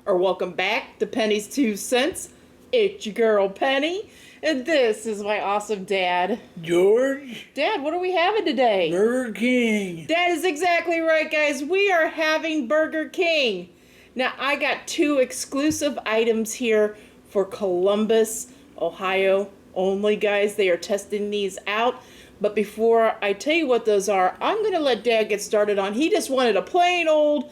or welcome back to Penny's 2 Cents. It's your girl Penny, and this is my awesome dad. George? Dad, what are we having today? Burger King. That is exactly right, guys. We are having Burger King. Now, I got 2 exclusive items here for Columbus, Ohio only, guys. They are testing these out. But before I tell you what those are, I'm going to let Dad get started on. He just wanted a plain old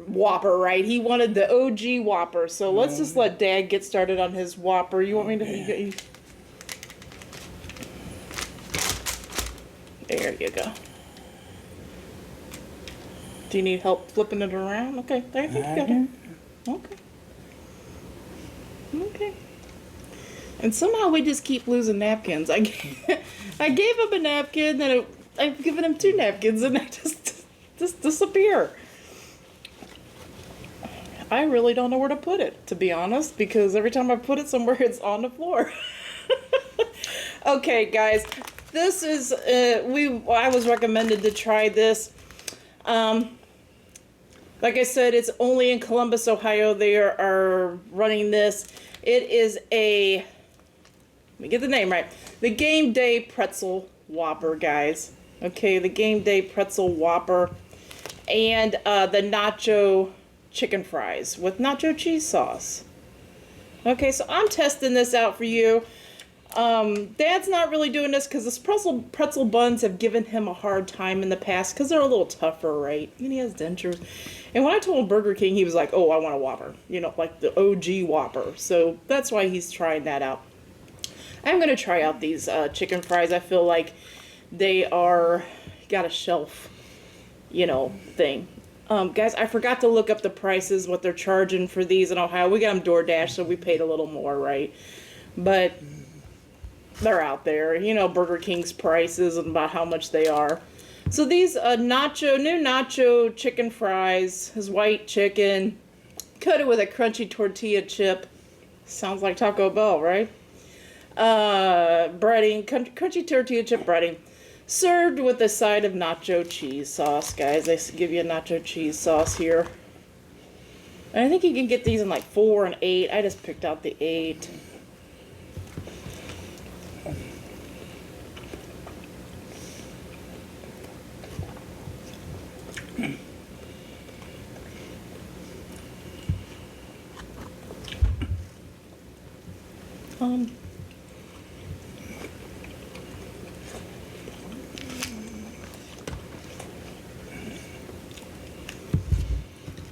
Whopper, right? He wanted the OG Whopper. So let's just let Dad get started on his Whopper. You want me to... There you go. Do you need help flipping it around? Okay, there you go. Okay. Okay. And somehow we just keep losing napkins. I gave him a napkin, then I've given him 2 napkins, and they just disappear. I really don't know where to put it, to be honest, because every time I put it somewhere, it's on the floor. Okay, guys, this is I was recommended to try this. Like I said, it's only in Columbus, Ohio. They are running this. It is a, let me get the name right, the Game Day Pretzel Whopper, guys. Okay, the Game Day Pretzel Whopper, and the Nacho chicken fries with nacho cheese sauce. Okay, so I'm testing this out for you. Dad's not really doing this because this pretzel buns have given him a hard time in the past because they're a little tougher, right? And he has dentures. And when I told him Burger King, he was like, oh, I want a Whopper. You know, like the OG Whopper. So that's why he's trying that out. I'm going to try out these chicken fries. I feel like they are, got a shelf, you know, thing. Guys, I forgot to look up the prices, what they're charging for these in Ohio. We got them DoorDash, so we paid a little more, right? But they're out there. You know Burger King's prices and about how much they are. So these new nacho chicken fries, is white chicken, coated with a crunchy tortilla chip. Sounds like Taco Bell, right? Breading, crunchy tortilla chip breading. Served with a side of nacho cheese sauce, guys. They give you a nacho cheese sauce here. And I think you can get these in like 4 and 8. I just picked out the 8.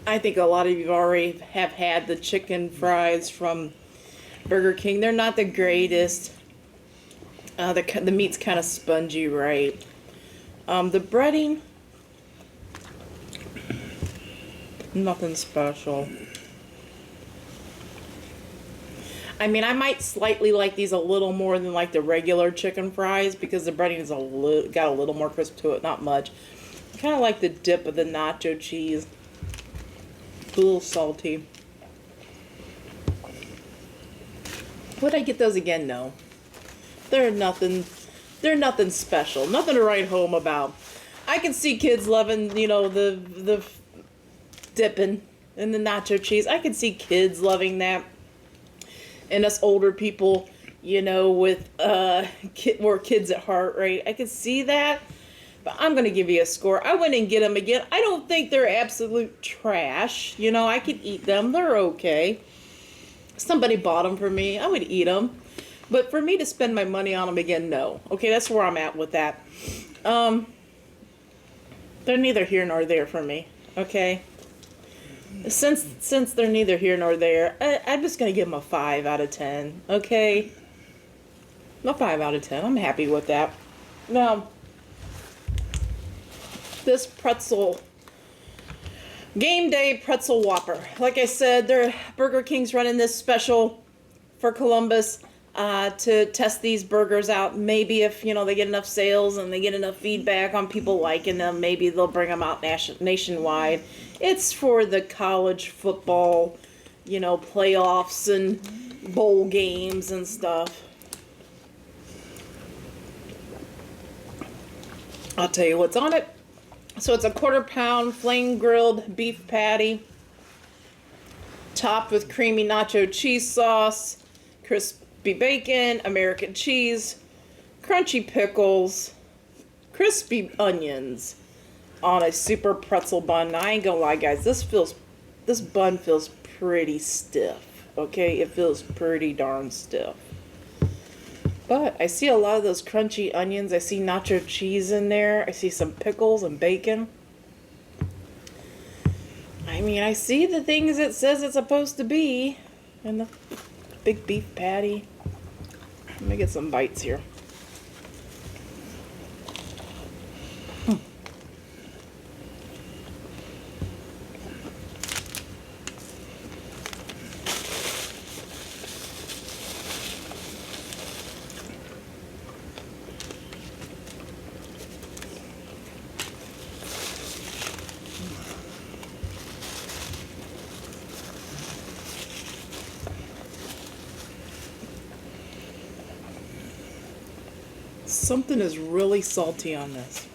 I think a lot of you already have had the chicken fries from Burger King. They're not the greatest. The meat's kind of spongy, right? The breading, nothing special. I mean, I might slightly like these a little more than like the regular chicken fries because the breading is got a little more crisp to it, not much. I kind of like the dip of the nacho cheese. A little salty. Would I get those again? No. They're nothing special. Nothing to write home about. I can see kids loving, you know, the dipping in the nacho cheese. I can see kids loving that. And us older people, you know, with more kids at heart, right? I can see that. But I'm going to give you a score. I went and get them again. I don't think they're absolute trash. You know, I could eat them. They're okay. Somebody bought them for me. I would eat them. But for me to spend my money on them again, no. Okay, that's where I'm at with that. They're neither here nor there for me. Okay? Since they're neither here nor there, I'm just going to give them a 5 out of 10. Okay? A 5 out of 10. I'm happy with that. Now, this pretzel, Game Day Pretzel Whopper. Like I said, Burger King's running this special for Columbus to test these burgers out. Maybe if, you know, they get enough sales and they get enough feedback on people liking them, maybe they'll bring them out nationwide. It's for the college football, you know, playoffs and bowl games and stuff. I'll tell you what's on it. So it's a 1/4 pound flame grilled beef patty, topped with creamy nacho cheese sauce, crispy bacon, American cheese, crunchy pickles, crispy onions on a super pretzel bun. Now, I ain't gonna lie, guys, this bun feels pretty stiff. Okay, it feels pretty darn stiff. But I see a lot of those crunchy onions. I see nacho cheese in there. I see some pickles and bacon. I mean, I see the things it says it's supposed to be. And the big beef patty. Let me get some bites here. Something is really salty on this.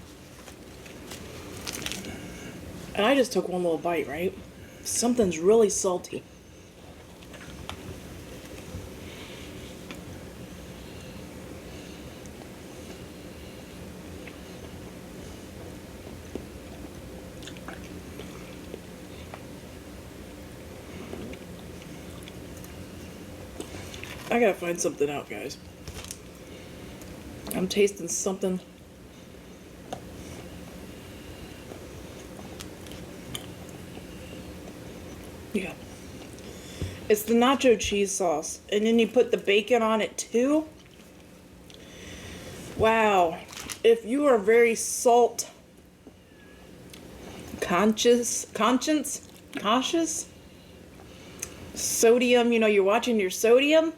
And I just took one little bite, right? Something's really salty. I gotta find something out, guys. I'm tasting something. Yeah. It's the nacho cheese sauce. And then you put the bacon on it too. Wow. If you are very salt conscious, sodium, you know, you're watching your sodium.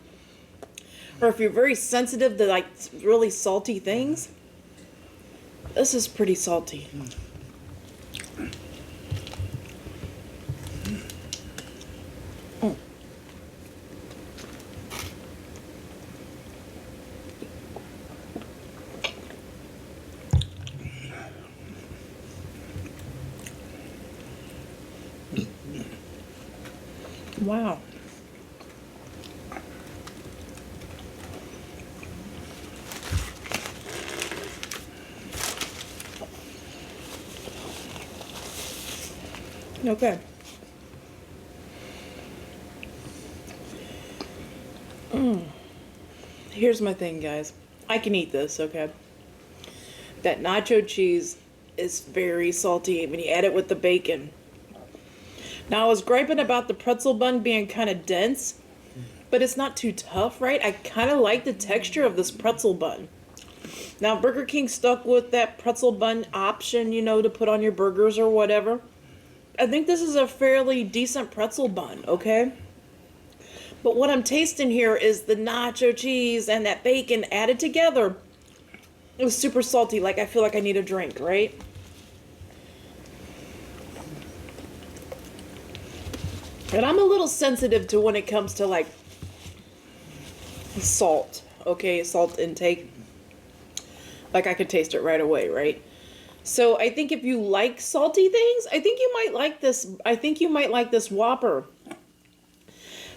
Or if you're very sensitive to like really salty things, this is pretty salty. Mm. Wow. Okay. Here's my thing, guys. I can eat this, okay? That nacho cheese is very salty when you add it with the bacon. Now, I was griping about the pretzel bun being kind of dense, but it's not too tough, right? I kind of like the texture of this pretzel bun. Now, Burger King stuck with that pretzel bun option, you know, to put on your burgers or whatever. I think this is a fairly decent pretzel bun, okay? But what I'm tasting here is the nacho cheese and that bacon added together. It was super salty, like I feel like I need a drink, right? And I'm a little sensitive to when it comes to like salt, okay? Salt intake. Like I could taste it right away, right? So I think if you like salty things, I think you might like this. I think you might like this Whopper.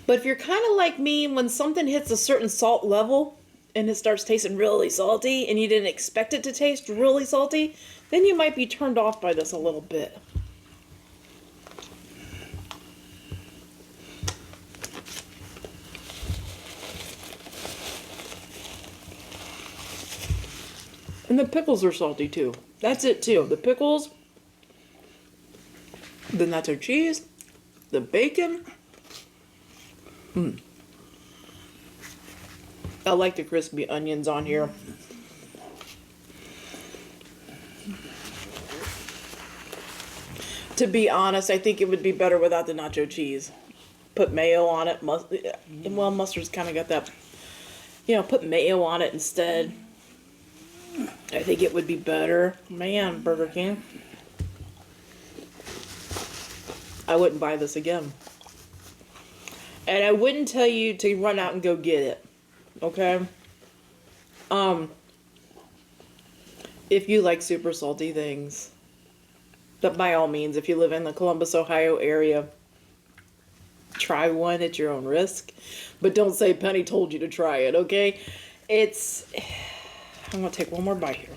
But if you're kind of like me, when something hits a certain salt level and it starts tasting really salty and you didn't expect it to taste really salty, then you might be turned off by this a little bit. And the pickles are salty too. That's it too. The pickles, the nacho cheese, the bacon. I like the crispy onions on here. To be honest, I think it would be better without the nacho cheese. Put mayo on it. Well, mustard's kind of got that, you know, put mayo on it instead. I think it would be better. Man, Burger King. I wouldn't buy this again. And I wouldn't tell you to run out and go get it. Okay? If you like super salty things. But by all means, if you live in the Columbus, Ohio area, try one at your own risk. But don't say Penny told you to try it, okay? I'm going to take one more bite here.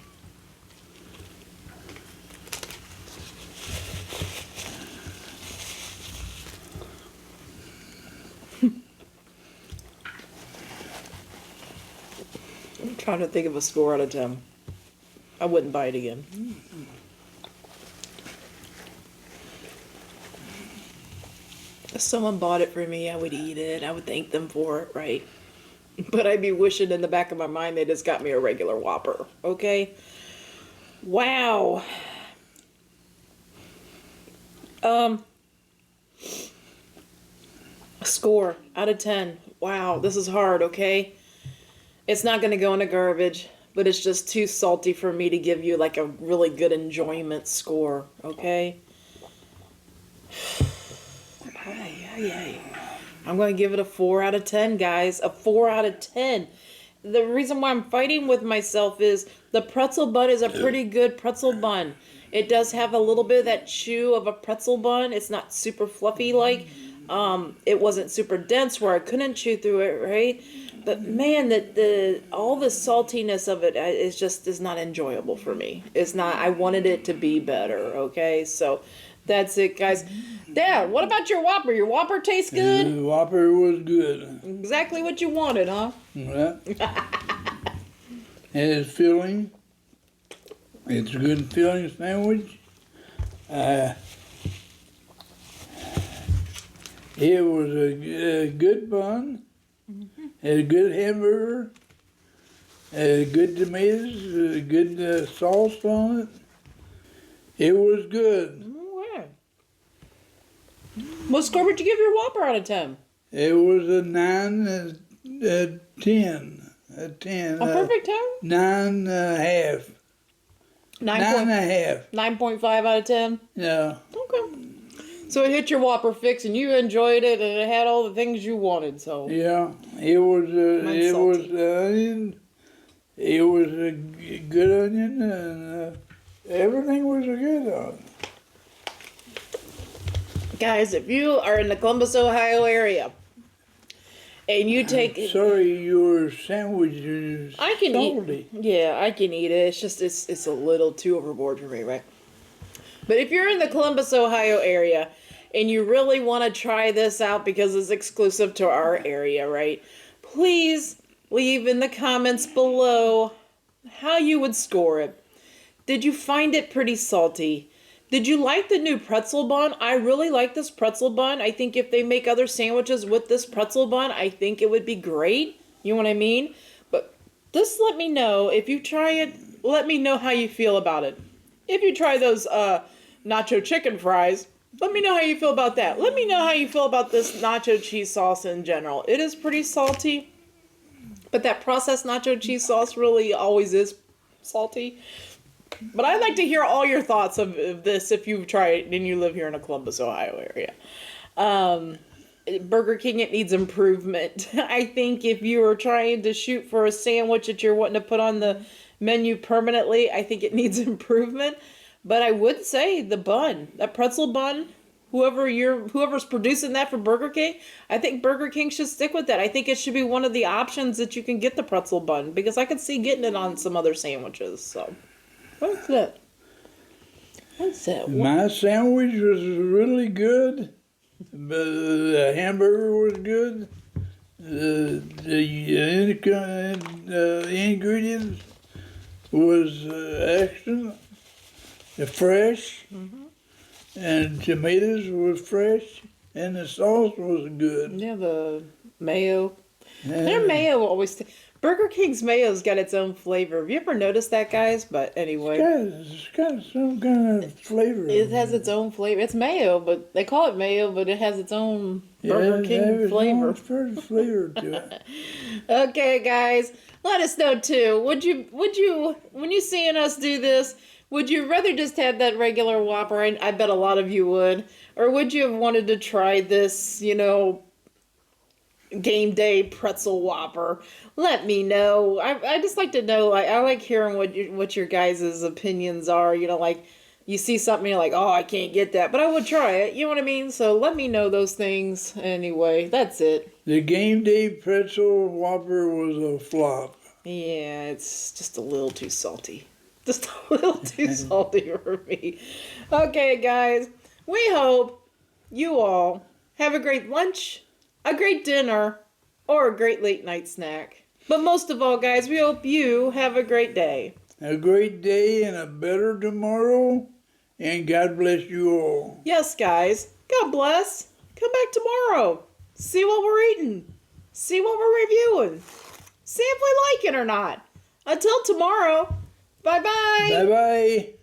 I'm trying to think of a score out of 10. I wouldn't buy it again. If someone bought it for me, I would eat it. I would thank them for it, right? But I'd be wishing in the back of my mind they just got me a regular Whopper, okay? Wow. A score out of 10. Wow, this is hard, okay? It's not going to go in the garbage, but it's just too salty for me to give you like a really good enjoyment score, okay? I'm going to give it a 4 out of 10, guys. A 4 out of 10. The reason why I'm fighting with myself is the pretzel bun is a pretty good pretzel bun. It does have a little bit of that chew of a pretzel bun. It's not super fluffy like. It wasn't super dense where I couldn't chew through it, right? But man, all the saltiness of it is not enjoyable for me. It's not. I wanted it to be better, okay? So that's it, guys. Dad, what about your Whopper? Your Whopper tastes good? The Whopper was good. Exactly what you wanted, huh? Yeah. It's filling. It's a good filling sandwich. It was a good bun. Had a good hamburger. Had good tomatoes. Good sauce on it. It was good. Okay. What score would you give your Whopper out of 10? It was a 9, a 10. A 10. A perfect 10? 9.5. 9.5. 9.5 out of 10? Yeah. Okay. So it hit your Whopper fix and you enjoyed it and it had all the things you wanted, so. Yeah. It was Mine's onion. It was a good onion and everything was good on it. Guys, if you are in the Columbus, Ohio area and you take... Sorry, your sandwich is I can salty. eat. Yeah, I can eat it. It's just it's a little too overboard for me, right? But if you're in the Columbus, Ohio area and you really want to try this out because it's exclusive to our area, right? Please leave in the comments below how you would score it. Did you find it pretty salty? Did you like the new pretzel bun? I really like this pretzel bun. I think if they make other sandwiches with this pretzel bun, I think it would be great. You know what I mean? But just let me know. If you try it, let me know how you feel about it. If you try those nacho chicken fries, let me know how you feel about that. Let me know how you feel about this nacho cheese sauce in general. It is pretty salty, but that processed nacho cheese sauce really always is salty. But I'd like to hear all your thoughts of this if you've tried it and you live here in the Columbus, Ohio area. Burger King, it needs improvement. I think if you are trying to shoot for a sandwich that you're wanting to put on the menu permanently, I think it needs improvement. But I would say the bun, that pretzel bun, whoever's producing that for Burger King, I think Burger King should stick with that. I think it should be one of the options that you can get the pretzel bun because I could see getting it on some other sandwiches. So, what's that? What's that? My sandwich was really good. The hamburger was good. The ingredients was excellent. Fresh, and tomatoes were fresh, and the sauce was good. Yeah, the mayo. And Their mayo always... Burger King's mayo's got its own flavor. Have you ever noticed that, guys? But anyway. It's got some kind of flavor. It has its own flavor. It's mayo, but they call it mayo, but it has its own Burger King flavor. Flavor to it. Okay, guys, let us know too. Would you, when you seeing us do this, would you rather just have that regular Whopper? I bet a lot of you would. Or would you have wanted to try this, game day pretzel Whopper? Let me know. I just like to know. I like hearing what your guys' opinions are. you see something, you're like, oh, I can't get that, but I would try it. You know what I mean? So let me know those things. Anyway, that's it. The Game Day Pretzel Whopper was a flop. Yeah, it's just a little too salty. Just a little too salty for me. Okay, guys, we hope you all have a great lunch, a great dinner, or a great late night snack. But most of all, guys, we hope you have a great day. A great day and a better tomorrow, and God bless you all. Yes, guys, God bless. Come back tomorrow. See what we're eating. See what we're reviewing. See if we like it or not. Until tomorrow, bye-bye. Bye-bye.